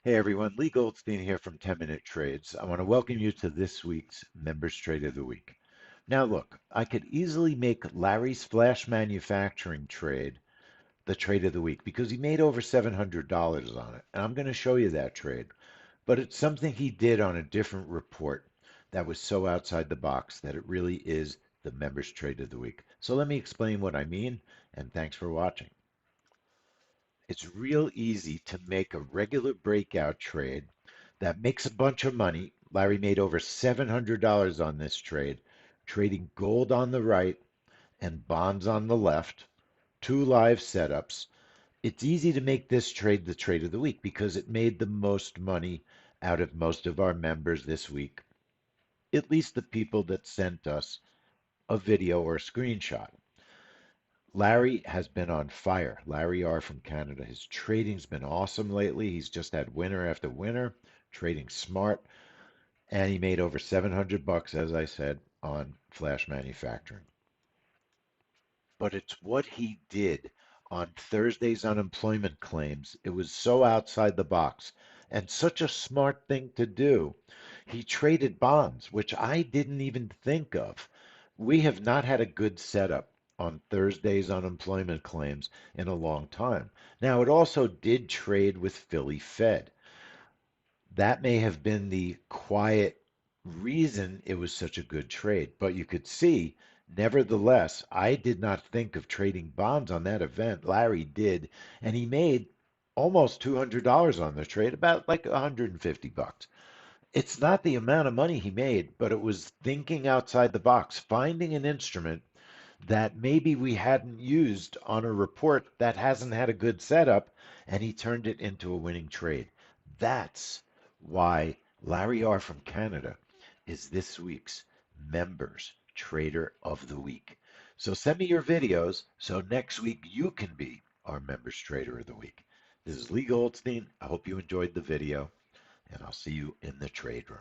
Hey everyone, Leigh Goldstein here from 10 Minute Trades. I want to welcome you to this week's Members Trade of the Week. Now, look, I could easily make Larry's Flash Manufacturing trade the trade of the week because he made over $700 on it. And I'm going to show you that trade. But it's something he did on a different report that was so outside the box that it really is the Members Trade of the Week. So let me explain what I mean, and thanks for watching. It's real easy to make a regular breakout trade that makes a bunch of money. Larry made over $700 on this trade, trading gold on the right and bonds on the left, two live setups. It's easy to make this trade the trade of the week because it made the most money out of most of our members this week, at least the people that sent us a video or a screenshot. Larry has been on fire. Larry R. from Canada. His trading's been awesome lately. He's just had winner after winner, trading smart, and he made over 700 bucks, as I said, on Flash Manufacturing. But it's what he did on Thursday's unemployment claims. It was so outside the box and such a smart thing to do. He traded bonds, which I didn't even think of. We have not had a good setup on Thursday's unemployment claims in a long time. Now, it also did trade with Philly Fed. That may have been the quiet reason it was such a good trade. But you could see, nevertheless, I did not think of trading bonds on that event. Larry did, and he made almost $200 on the trade, about like 150 bucks. It's not the amount of money he made, but it was thinking outside the box, finding an instrument that maybe we hadn't used on a report that hasn't had a good setup, and he turned it into a winning trade. That's why Larry R. from Canada is this week's Members Trader of the Week. So send me your videos so next week you can be our Members Trader of the Week. This is Leigh Goldstein. I hope you enjoyed the video, and I'll see you in the trade room.